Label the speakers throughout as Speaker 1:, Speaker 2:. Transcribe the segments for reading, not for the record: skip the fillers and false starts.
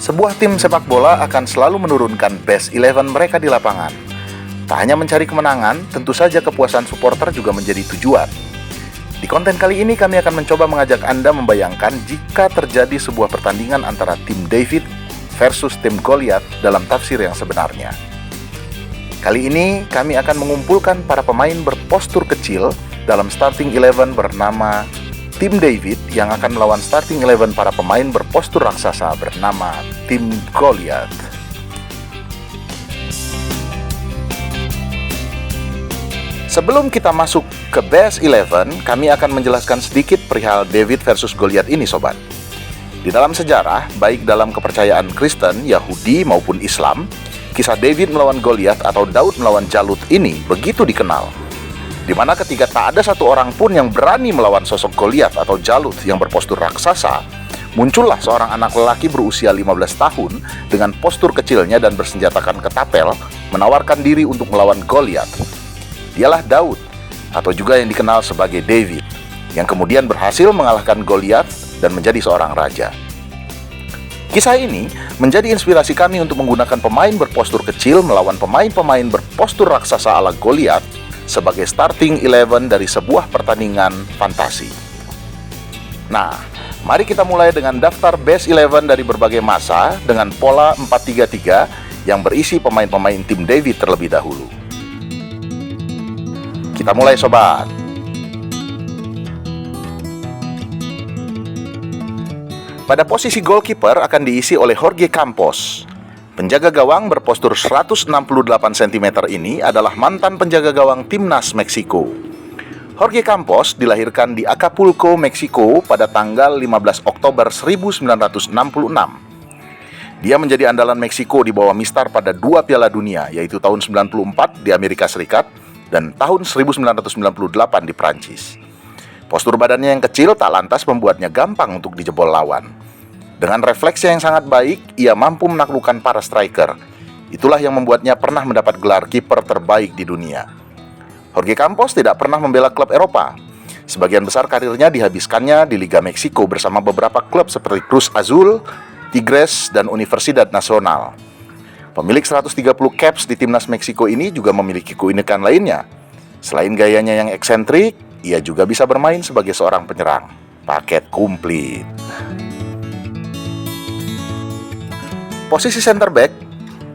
Speaker 1: Sebuah tim sepak bola akan selalu menurunkan best 11 mereka di lapangan. Tak hanya mencari kemenangan, tentu saja kepuasan supporter juga menjadi tujuan. Di konten kali ini kami akan mencoba mengajak Anda membayangkan jika terjadi sebuah pertandingan antara tim David versus tim Goliath dalam tafsir yang sebenarnya. Kali ini kami akan mengumpulkan para pemain berpostur kecil dalam starting 11 bernama tim David yang akan melawan starting 11 para pemain berpostur raksasa bernama tim Goliath. Sebelum kita masuk ke best 11, kami akan menjelaskan sedikit perihal David versus Goliath ini, sobat. Di dalam sejarah, baik dalam kepercayaan Kristen, Yahudi maupun Islam, kisah David melawan Goliath atau Daud melawan Jalut ini begitu dikenal. Di mana ketika tak ada satu orang pun yang berani melawan sosok Goliath atau Jalut yang berpostur raksasa, muncullah seorang anak lelaki berusia 15 tahun dengan postur kecilnya dan bersenjatakan ketapel, menawarkan diri untuk melawan Goliath. Dialah Daud, atau juga yang dikenal sebagai David, yang kemudian berhasil mengalahkan Goliath dan menjadi seorang raja. Kisah ini menjadi inspirasi kami untuk menggunakan pemain berpostur kecil melawan pemain-pemain berpostur raksasa ala Goliath sebagai starting 11 dari sebuah pertandingan fantasi. Nah, mari kita mulai dengan daftar best 11 dari berbagai masa dengan pola 4-3-3 yang berisi pemain-pemain tim David terlebih dahulu. Kita mulai, sobat. Pada posisi goalkeeper akan diisi oleh Jorge Campos. Penjaga gawang berpostur 168 cm ini adalah mantan penjaga gawang timnas Meksiko. Jorge Campos dilahirkan di Acapulco, Meksiko pada tanggal 15 Oktober 1966. Dia menjadi andalan Meksiko di bawah mistar pada 2 Piala Dunia, yaitu tahun 94 di Amerika Serikat dan tahun 1998 di Prancis. Postur badannya yang kecil tak lantas membuatnya gampang untuk dijebol lawan. Dengan refleksnya yang sangat baik, ia mampu menaklukkan para striker. Itulah yang membuatnya pernah mendapat gelar kiper terbaik di dunia. Jorge Campos tidak pernah membela klub Eropa. Sebagian besar karirnya dihabiskannya di Liga Meksiko bersama beberapa klub seperti Cruz Azul, Tigres, dan Universidad Nacional. Pemilik 130 caps di timnas Meksiko ini juga memiliki keunikan lainnya. Selain gayanya yang eksentrik, ia juga bisa bermain sebagai seorang penyerang. Paket komplit. Posisi center back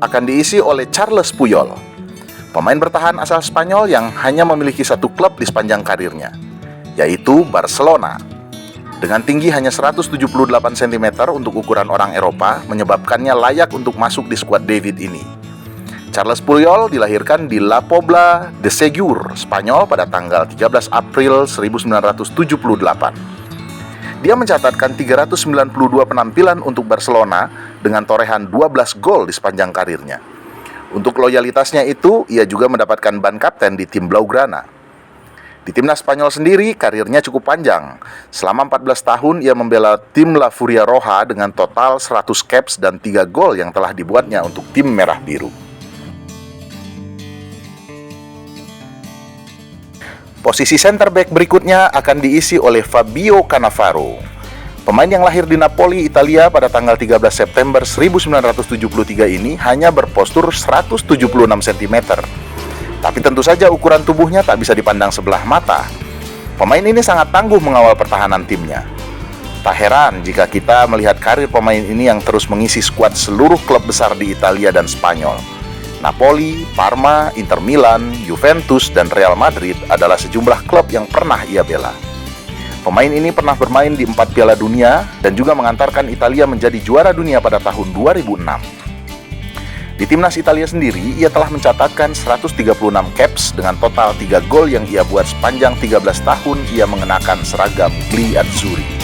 Speaker 1: akan diisi oleh Charles Puyol, pemain bertahan asal Spanyol yang hanya memiliki satu klub di sepanjang karirnya, yaitu Barcelona. Dengan tinggi hanya 178 cm untuk ukuran orang Eropa, menyebabkannya layak untuk masuk di skuad David ini. Charles Puyol dilahirkan di La Pobla de Segur, Spanyol pada tanggal 13 April 1978. Dia mencatatkan 392 penampilan untuk Barcelona dengan torehan 12 gol di sepanjang karirnya. Untuk loyalitasnya itu, ia juga mendapatkan ban kapten di tim Blaugrana. Di timnas Spanyol sendiri, karirnya cukup panjang. Selama 14 tahun, ia membela tim La Furia Roja dengan total 100 caps dan 3 gol yang telah dibuatnya untuk tim Merah Biru. Posisi center back berikutnya akan diisi oleh Fabio Cannavaro. Pemain yang lahir di Napoli, Italia pada tanggal 13 September 1973 ini hanya berpostur 176 cm. Tapi tentu saja ukuran tubuhnya tak bisa dipandang sebelah mata. Pemain ini sangat tangguh mengawal pertahanan timnya. Tak heran jika kita melihat karir pemain ini yang terus mengisi skuad seluruh klub besar di Italia dan Spanyol. Napoli, Parma, Inter Milan, Juventus, dan Real Madrid adalah sejumlah klub yang pernah ia bela. Pemain ini pernah bermain di 4 Piala Dunia dan juga mengantarkan Italia menjadi juara dunia pada tahun 2006. Di timnas Italia sendiri, ia telah mencatatkan 136 caps dengan total 3 gol yang ia buat sepanjang 13 tahun ia mengenakan seragam Gli Azzurri.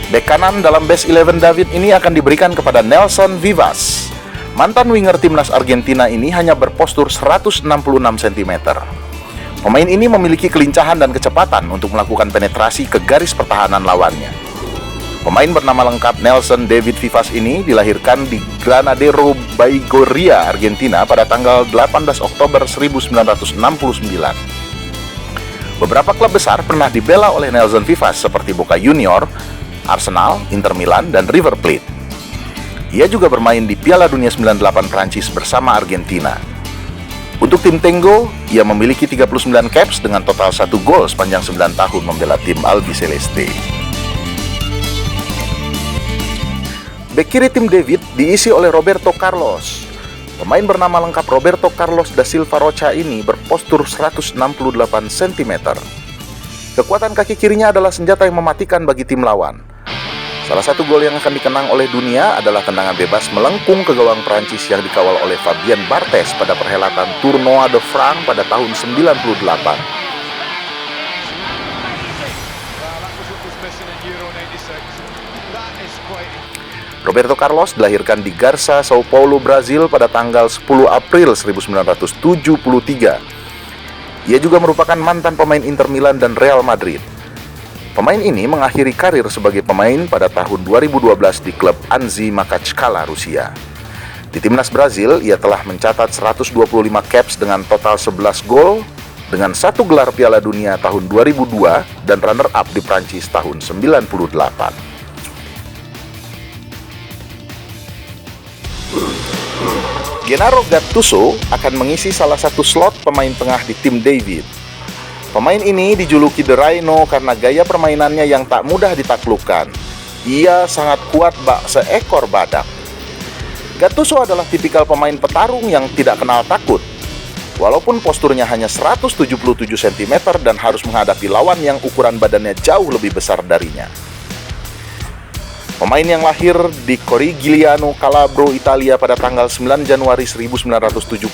Speaker 1: Bek kanan dalam best 11 David ini akan diberikan kepada Nelson Vivas. Mantan winger timnas Argentina ini hanya berpostur 166 cm. Pemain ini memiliki kelincahan dan kecepatan untuk melakukan penetrasi ke garis pertahanan lawannya. Pemain bernama lengkap Nelson David Vivas ini dilahirkan di Granadero Baigorria, Argentina pada tanggal 18 Oktober 1969. Beberapa klub besar pernah dibela oleh Nelson Vivas seperti Boca Junior, Arsenal, Inter Milan, dan River Plate. Ia juga bermain di Piala Dunia 98 Prancis bersama Argentina. Untuk tim Tengo, ia memiliki 39 caps dengan total 1 gol sepanjang 9 tahun membela tim Albiceleste. Bek kiri tim David diisi oleh Roberto Carlos. Pemain bernama lengkap Roberto Carlos da Silva Rocha ini berpostur 168 cm. Kekuatan kaki kirinya adalah senjata yang mematikan bagi tim lawan. Salah satu gol yang akan dikenang oleh dunia adalah tendangan bebas melengkung ke gawang Prancis yang dikawal oleh Fabien Barthez pada perhelatan Tournoi de France pada tahun 98. Roberto Carlos dilahirkan di Garça, Sao Paulo, Brazil pada tanggal 10 April 1973. Ia juga merupakan mantan pemain Inter Milan dan Real Madrid. Pemain ini mengakhiri karir sebagai pemain pada tahun 2012 di klub Anzi Makachkala, Rusia. Di timnas Brazil, ia telah mencatat 125 caps dengan total 11 gol, dengan 1 gelar Piala Dunia tahun 2002 dan runner-up di Prancis tahun 98. Gennaro Gattuso akan mengisi salah satu slot pemain tengah di tim David. Pemain ini dijuluki The Rhino karena gaya permainannya yang tak mudah ditaklukkan. Ia sangat kuat bak seekor badak. Gattuso adalah tipikal pemain petarung yang tidak kenal takut. Walaupun posturnya hanya 177 cm dan harus menghadapi lawan yang ukuran badannya jauh lebih besar darinya. Pemain yang lahir di Corigliano, Calabro, Italia pada tanggal 9 Januari 1978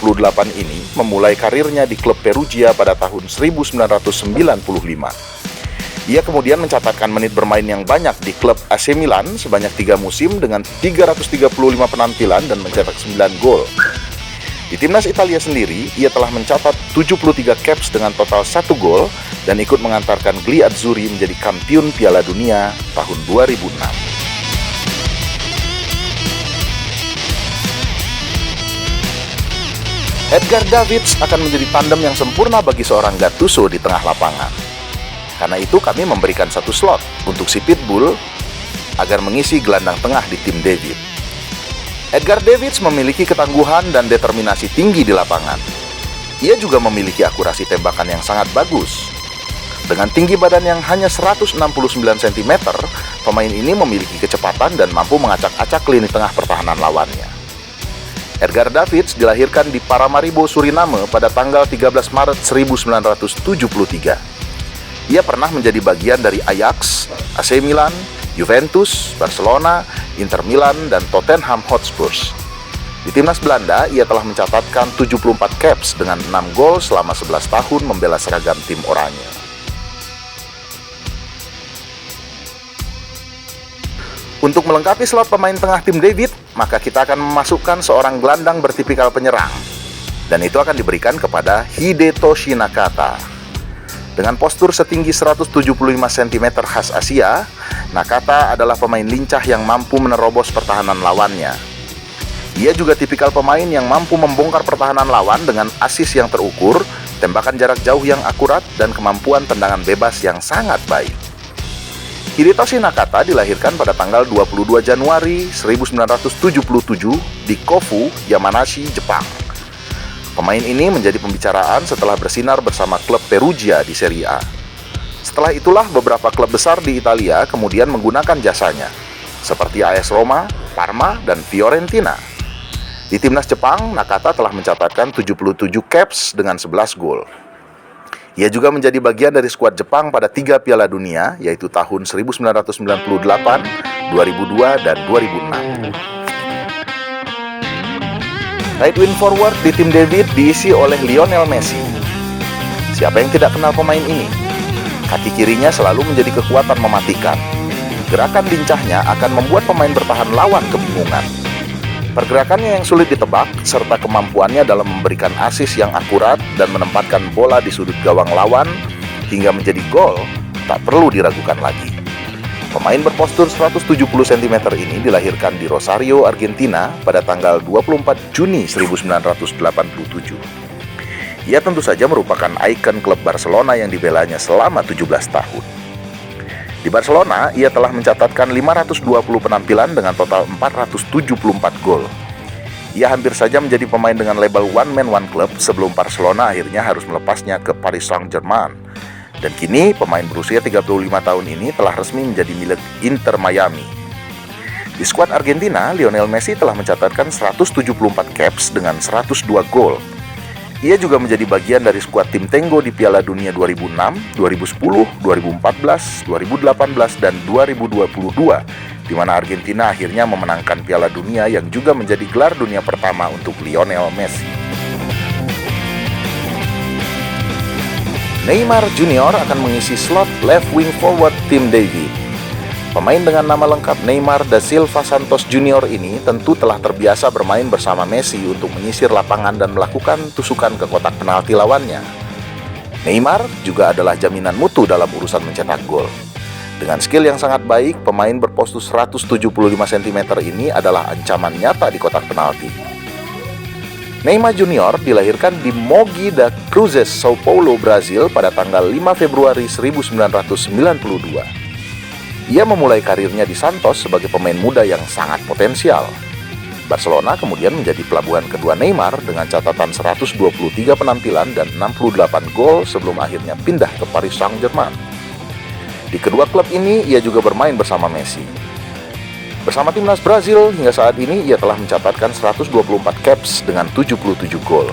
Speaker 1: ini memulai karirnya di klub Perugia pada tahun 1995. Ia kemudian mencatatkan menit bermain yang banyak di klub AC Milan sebanyak 3 musim dengan 335 penampilan dan mencetak 9 gol. Di timnas Italia sendiri, ia telah mencatat 73 caps dengan total 1 gol dan ikut mengantarkan Gli Azzurri menjadi kampiun Piala Dunia tahun 2006. Edgar Davids akan menjadi tandem yang sempurna bagi seorang Gattuso di tengah lapangan. Karena itu kami memberikan satu slot untuk si Pitbull agar mengisi gelandang tengah di tim David. Edgar Davids memiliki ketangguhan dan determinasi tinggi di lapangan. Ia juga memiliki akurasi tembakan yang sangat bagus. Dengan tinggi badan yang hanya 169 cm, pemain ini memiliki kecepatan dan mampu mengacak-acak lini tengah pertahanan lawannya. Edgar Davids dilahirkan di Paramaribo, Suriname pada tanggal 13 Maret 1973. Ia pernah menjadi bagian dari Ajax, AC Milan, Juventus, Barcelona, Inter Milan, dan Tottenham Hotspur. Di timnas Belanda, ia telah mencatatkan 74 caps dengan 6 gol selama 11 tahun membela seragam tim Oranye. Untuk melengkapi slot pemain tengah tim David, maka kita akan memasukkan seorang gelandang bertipikal penyerang. Dan itu akan diberikan kepada Hidetoshi Nakata. Dengan postur setinggi 175 cm khas Asia, Nakata adalah pemain lincah yang mampu menerobos pertahanan lawannya. Ia juga tipikal pemain yang mampu membongkar pertahanan lawan dengan asis yang terukur, tembakan jarak jauh yang akurat, dan kemampuan tendangan bebas yang sangat baik. Hidetoshi Nakata dilahirkan pada tanggal 22 Januari 1977 di Kofu, Yamanashi, Jepang. Pemain ini menjadi pembicaraan setelah bersinar bersama klub Perugia di Serie A. Setelah itulah beberapa klub besar di Italia kemudian menggunakan jasanya, seperti AS Roma, Parma, dan Fiorentina. Di timnas Jepang, Nakata telah mencatatkan 77 caps dengan 11 gol. Ia juga menjadi bagian dari skuad Jepang pada 3 Piala Dunia, yaitu tahun 1998, 2002, dan 2006. Right wing forward di tim David diisi oleh Lionel Messi. Siapa yang tidak kenal pemain ini? Kaki kirinya selalu menjadi kekuatan mematikan. Gerakan lincahnya akan membuat pemain bertahan lawan kebingungan. Pergerakannya yang sulit ditebak, serta kemampuannya dalam memberikan asis yang akurat dan menempatkan bola di sudut gawang lawan hingga menjadi gol, tak perlu diragukan lagi. Pemain berpostur 170 cm ini dilahirkan di Rosario, Argentina pada tanggal 24 Juni 1987. Ia tentu saja merupakan ikon klub Barcelona yang dibelanya selama 17 tahun. Di Barcelona, ia telah mencatatkan 520 penampilan dengan total 474 gol. Ia hampir saja menjadi pemain dengan label One Man One Club sebelum Barcelona akhirnya harus melepasnya ke Paris Saint-Germain. Dan kini, pemain berusia 35 tahun ini telah resmi menjadi milik Inter Miami. Di skuad Argentina, Lionel Messi telah mencatatkan 174 caps dengan 102 gol. Ia juga menjadi bagian dari skuad tim Tengo di Piala Dunia 2006, 2010, 2014, 2018, dan 2022, di mana Argentina akhirnya memenangkan Piala Dunia yang juga menjadi gelar dunia pertama untuk Lionel Messi. Neymar Junior akan mengisi slot left wing forward tim David. Pemain dengan nama lengkap Neymar da Silva Santos Junior ini tentu telah terbiasa bermain bersama Messi untuk menyisir lapangan dan melakukan tusukan ke kotak penalti lawannya. Neymar juga adalah jaminan mutu dalam urusan mencetak gol. Dengan skill yang sangat baik, pemain berpostur 175 cm ini adalah ancaman nyata di kotak penalti. Neymar Junior dilahirkan di Mogi das Cruzes, Sao Paulo, Brazil pada tanggal 5 Februari 1992. Ia memulai karirnya di Santos sebagai pemain muda yang sangat potensial. Barcelona kemudian menjadi pelabuhan kedua Neymar dengan catatan 123 penampilan dan 68 gol sebelum akhirnya pindah ke Paris Saint-Germain. Di kedua klub ini ia juga bermain bersama Messi. Bersama timnas Brazil hingga saat ini ia telah mencatatkan 124 caps dengan 77 gol.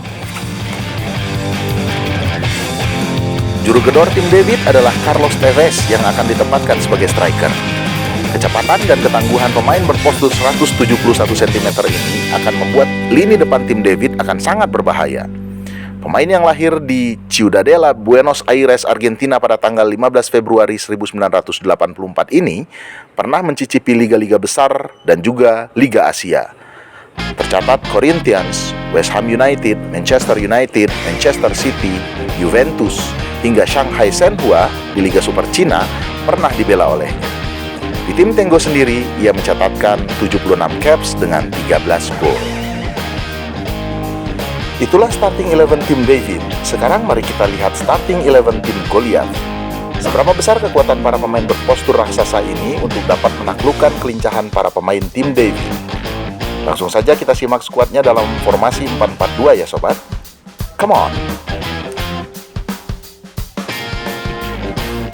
Speaker 1: Juru gedor tim David adalah Carlos Tevez yang akan ditempatkan sebagai striker. Kecepatan dan ketangguhan pemain berpostur 171 cm ini akan membuat lini depan tim David akan sangat berbahaya. Pemain yang lahir di Ciudadela, Buenos Aires, Argentina pada tanggal 15 Februari 1984 ini pernah mencicipi liga-liga besar dan juga Liga Asia. Tercatat Corinthians, West Ham United, Manchester United, Manchester City, Juventus, hingga Shanghai Shenhua di Liga Super Cina pernah dibela olehnya. Di tim Tengo sendiri, ia mencatatkan 76 caps dengan 13 gol. Itulah starting 11 tim David. Sekarang mari kita lihat starting 11 tim Goliath. Seberapa besar kekuatan para pemain berpostur raksasa ini untuk dapat menaklukkan kelincahan para pemain tim David? Langsung saja kita simak skuadnya dalam formasi 4-4-2 ya sobat. Come on!